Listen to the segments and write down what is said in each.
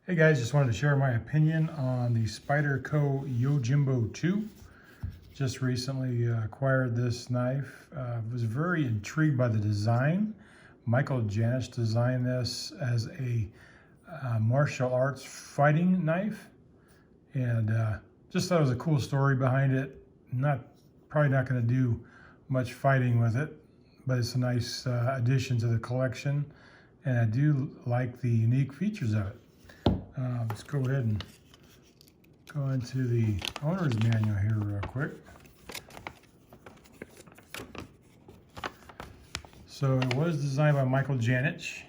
Hey guys, just wanted to share my opinion on the Spyderco Yojimbo 2. Just recently acquired this knife. Was very intrigued by the design. Michael Janich designed this as a martial arts fighting knife, and just thought it was a cool story behind it. Probably not going to do much fighting with it, but it's a nice addition to the collection, and I do like the unique features of it. Let's go ahead and go into the owner's manual here real quick. So it was designed by Michael Janich.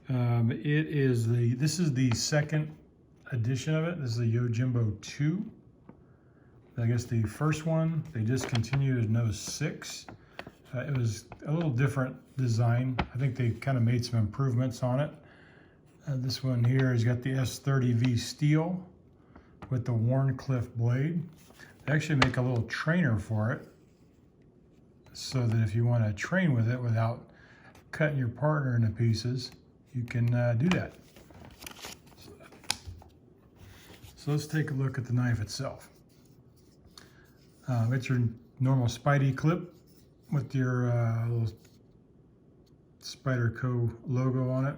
This is the second edition of it. This is the Yojimbo 2. I guess the first one they discontinued in '06. It was a little different design. I think they kind of made some improvements on it. This one here has got the S30V steel with the Wharncliffe blade. They actually make a little trainer for it, so that if you want to train with it without cutting your partner into pieces, you can do that. So let's take a look at the knife itself. It's your normal Spidey clip with your little Spyderco logo on it.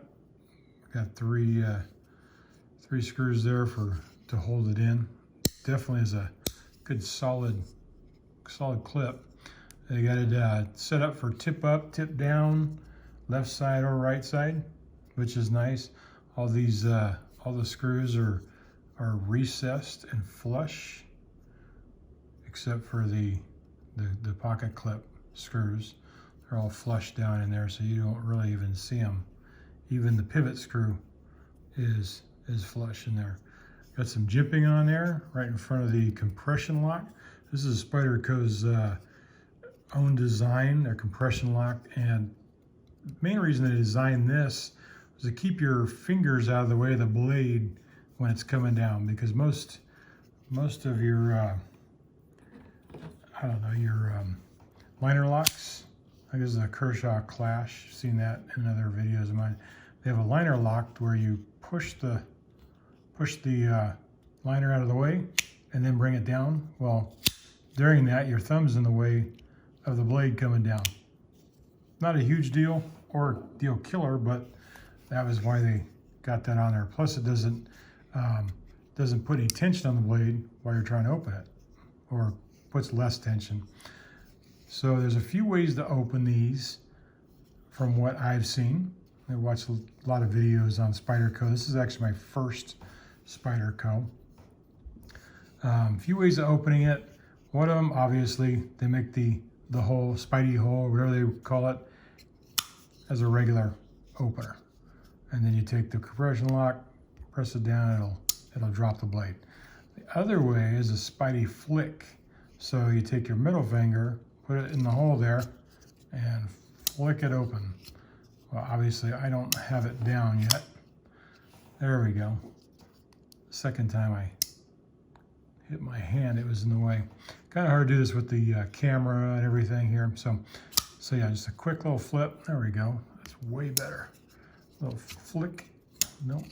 Got three screws there to hold it in. Definitely is a good solid clip. They got it set up for tip up, tip down, left side or right side, which is nice. All the screws are recessed and flush, except for the pocket clip screws. They're all flush down in there, so you don't really even see them. Even the pivot screw is flush in there. Got some jimping on there right in front of the compression lock. This is Spyderco's own design, their compression lock, and the main reason they designed this was to keep your fingers out of the way of the blade when it's coming down, because most of your your liner locks, I guess it's a Kershaw Clash, I've seen that in other videos of mine. They have a liner lock where you push the liner out of the way and then bring it down. Well, during that, your thumb's in the way of the blade coming down. Not a huge deal or deal killer, but that was why they got that on there. Plus, it doesn't put any tension on the blade while you're trying to open it, or puts less tension. So there's a few ways to open these from what I've seen. I watched a lot of videos on Spyderco. This is actually my first Spyderco. A few ways of opening it. One of them, obviously, they make the hole, Spidey hole, whatever they call it, as a regular opener. And then you take the compression lock, press it down, it'll drop the blade. The other way is a Spidey flick. So you take your middle finger, put it in the hole there, and flick it open. Well, obviously I don't have it down yet. There we go. Second time I hit my hand, it was in the way. Kind of hard to do this with the camera and everything here. So yeah, just a quick little flip. There we go. That's way better. Little flick. Nope.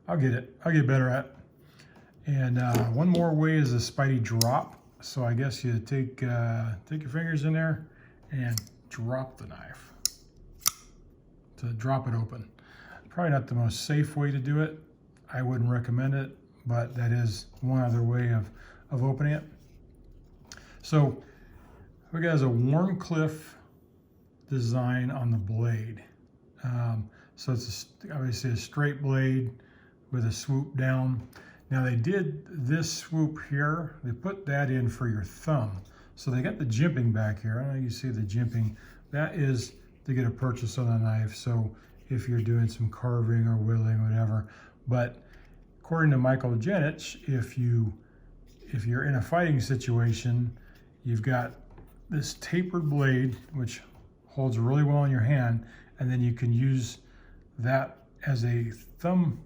I'll get better at it. And one more way is a Spidey drop. So I guess you take your fingers in there and drop the knife to drop it open. Probably not the most safe way to do it. I wouldn't recommend it, but that is one other way of opening it. So we got a Wharncliffe design on the blade. So it's obviously a straight blade with a swoop down. Now they did this swoop here, they put that in for your thumb. So they got the jimping back here. I don't know if you see the jimping. That is to get a purchase on the knife. So if you're doing some carving or whittling or whatever. But according to Michael Janich, if you're in a fighting situation, you've got this tapered blade, which holds really well in your hand, and then you can use that as a thumb,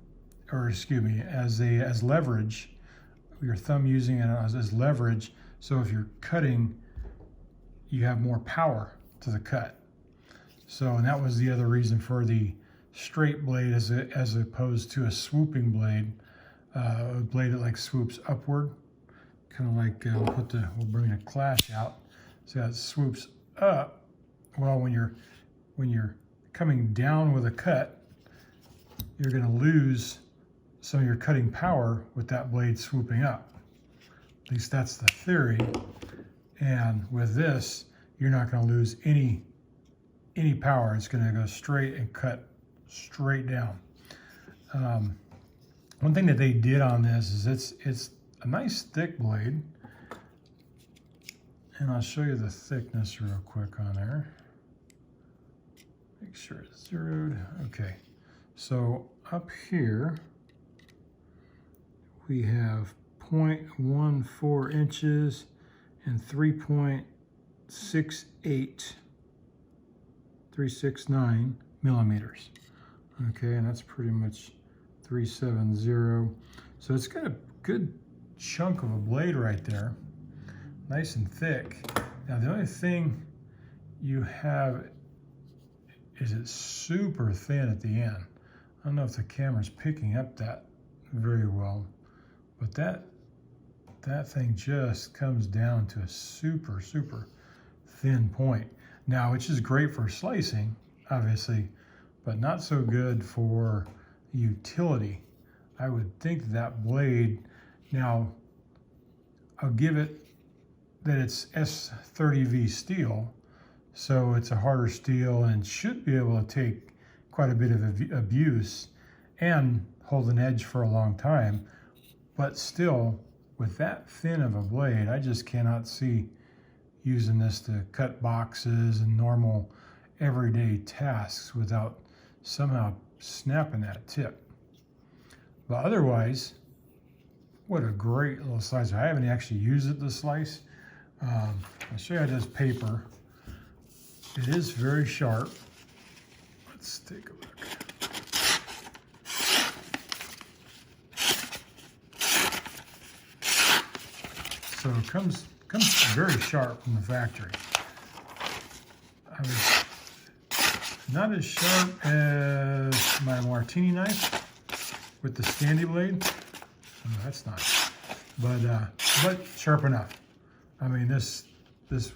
or excuse me, as leverage, your thumb using it as leverage. So if you're cutting, you have more power to the cut. So, and that was the other reason for the straight blade as opposed to a swooping blade, a blade that like swoops upward, kind of like we'll bring a clash out. So that swoops up. Well, when you're coming down with a cut, you're going to lose some of your cutting power with that blade swooping up. At least that's the theory. And with this, you're not going to lose any power. It's going to go straight and cut straight down. One thing that they did on this is it's a nice thick blade. And I'll show you the thickness real quick on there. Make sure it's zeroed. Okay. So up here, we have 0.14 inches and 3.369 millimeters. Okay, and that's pretty much 370. So it's got a good chunk of a blade right there, nice and thick. Now the only thing you have is it's super thin at the end. I don't know if the camera's picking up that very well, but that thing just comes down to a super, super thin point. Now, which is great for slicing, obviously, but not so good for utility. I would think that blade, now, I'll give it that it's S30V steel, so it's a harder steel and should be able to take quite a bit of abuse and hold an edge for a long time. But still, with that thin of a blade, I just cannot see using this to cut boxes and normal everyday tasks without somehow snapping that tip. But otherwise, what a great little slicer. I haven't actually used it to slice. I'll show you how this paper. It is very sharp. Let's take a look. So it comes very sharp from the factory. I was not as sharp as my martini knife with the Standy blade. Oh, that's not. But sharp enough. I mean, this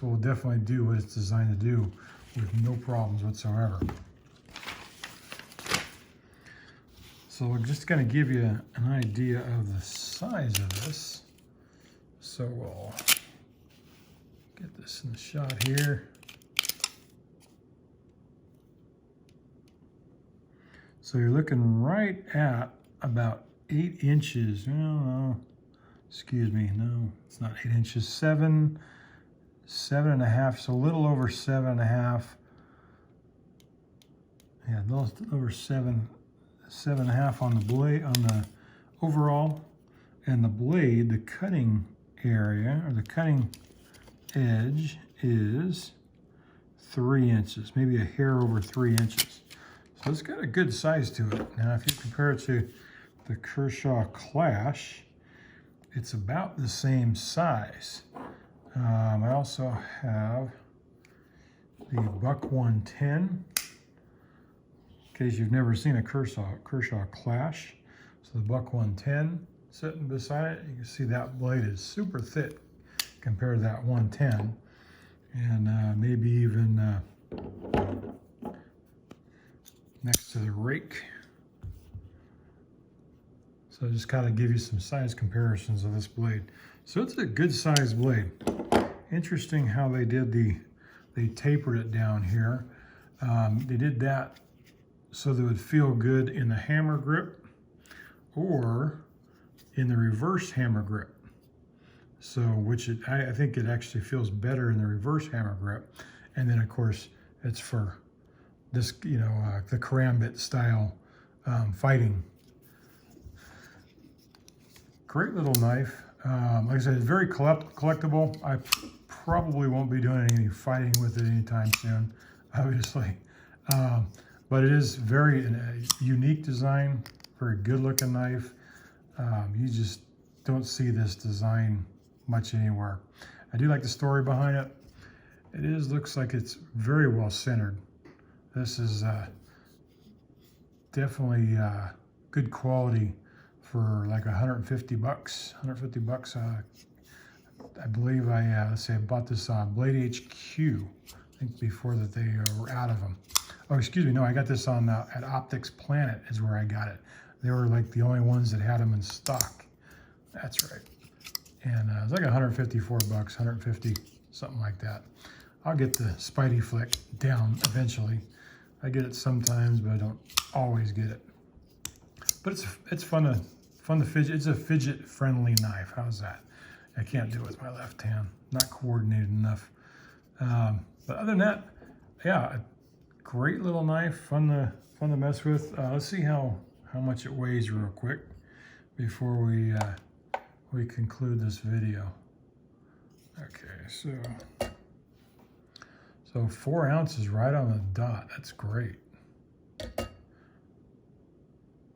will definitely do what it's designed to do with no problems whatsoever. So we're just going to give you an idea of the size of this. So we'll get this in the shot here. So you're looking right at about 8 inches. No, excuse me. No, it's not 8 inches. 7.5. So a little over 7.5. Yeah, a little over 7.5 on the blade, on the overall, and the blade, the cutting area or the cutting edge is 3 inches, maybe a hair over 3 inches. So it's got a good size to it. Now, if you compare it to the Kershaw Clash, it's about the same size. I also have the Buck 110. In case you've never seen a Kershaw Clash. So the Buck 110 sitting beside it, you can see that blade is super thick compared to that 110. And maybe even next to the rake. So just kind of give you some size comparisons of this blade. So it's a good size blade. Interesting how they tapered it down here. They did that so that it would feel good in the hammer grip or in the reverse hammer grip. So, I think it actually feels better in the reverse hammer grip. And then of course, it's for this, the karambit style fighting. Great little knife. Like I said, it's very collectible. I probably won't be doing any fighting with it anytime soon, obviously. But it is very unique design, very good looking knife. You just don't see this design much anywhere. I do like the story behind it. Looks like it's very well centered. This is definitely good quality for like 150 bucks. 150 bucks. I believe let's say I bought this on Blade HQ. I think before that they were out of them. Oh, excuse me. No, I got this on at Optics Planet is where I got it. They were like the only ones that had them in stock. That's right. And it's like 154 bucks, 150, something like that. I'll get the Spidey flick down eventually. I get it sometimes, but I don't always get it. But it's fun to fidget. It's a fidget-friendly knife. How's that? I can't do it with my left hand. Not coordinated enough. But other than that, yeah, a great little knife. Fun to mess with. Let's see how much it weighs real quick before we conclude this video. Okay, so 4 ounces right on the dot. That's great.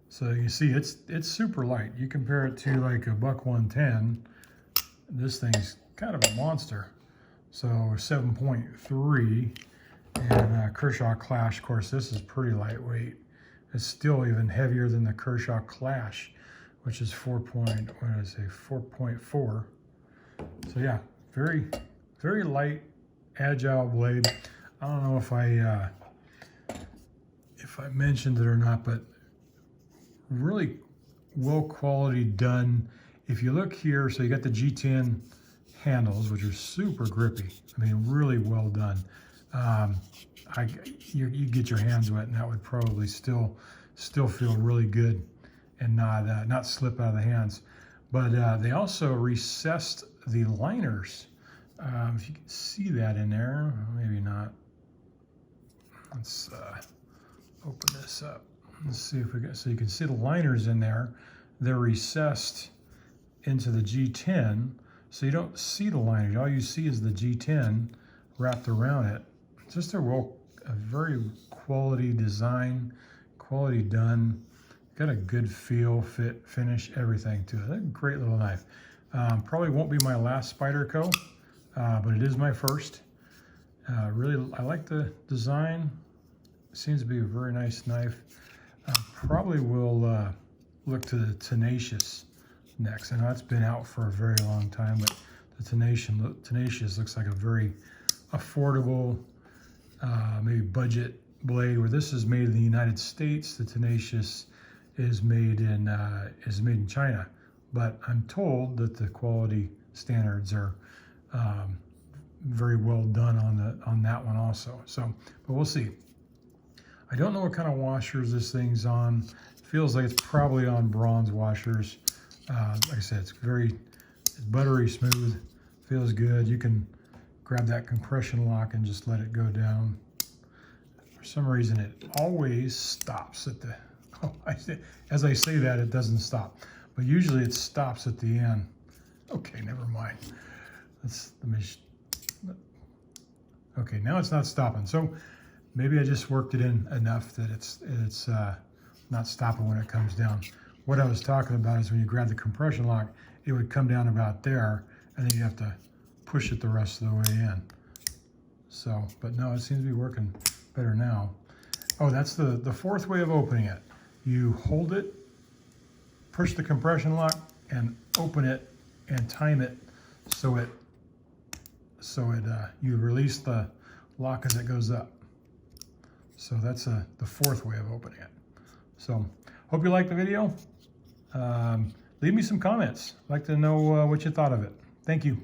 So you see, it's super light. You compare it to like a buck 110. This thing's kind of a monster. So 7.3, and Kershaw Clash. Of course, this is pretty lightweight. It's still even heavier than the Kershaw Clash, which is 4.4. So yeah, very, very light, agile blade. I don't know if I mentioned it or not, but really well quality done. If you look here, so you got the G10 handles, which are super grippy. I mean, really well done. You get your hands wet, and that would probably still feel really good and not slip out of the hands. But they also recessed the liners. If you can see that in there, maybe not. Let's open this up. Let's see if we got, so you can see the liners in there. They're recessed into the G10, so you don't see the liners. All you see is the G10 wrapped around it. Just a very quality design, quality done. Got a good feel, fit, finish, everything to it. A great little knife. Probably won't be my last Spyderco, but it is my first. Really, I like the design. Seems to be a very nice knife. Probably will look to the Tenacious next. I know it's been out for a very long time, but the Tenacious looks like a very affordable, maybe budget blade. Where this is made in the United States, the Tenacious is made in China. But I'm told that the quality standards are very well done on that one also. So, but we'll see. I don't know what kind of washers this thing's on. Feels like it's probably on bronze washers. Like I said, it's buttery smooth. Feels good. You can grab that compression lock and just let it go down. For some reason, it always stops at the. Oh, as I say that, it doesn't stop, but usually it stops at the end. Okay, never mind. Okay, now it's not stopping. So maybe I just worked it in enough that it's not stopping when it comes down. What I was talking about is when you grab the compression lock, it would come down about there, and then you have to push it the rest of the way in. So, but no, it seems to be working better now. Oh, that's the fourth way of opening it. You hold it, push the compression lock, and open it, and time it so you release the lock as it goes up. So that's the fourth way of opening it. So hope you liked the video. Leave me some comments. I'd like to know what you thought of it. Thank you.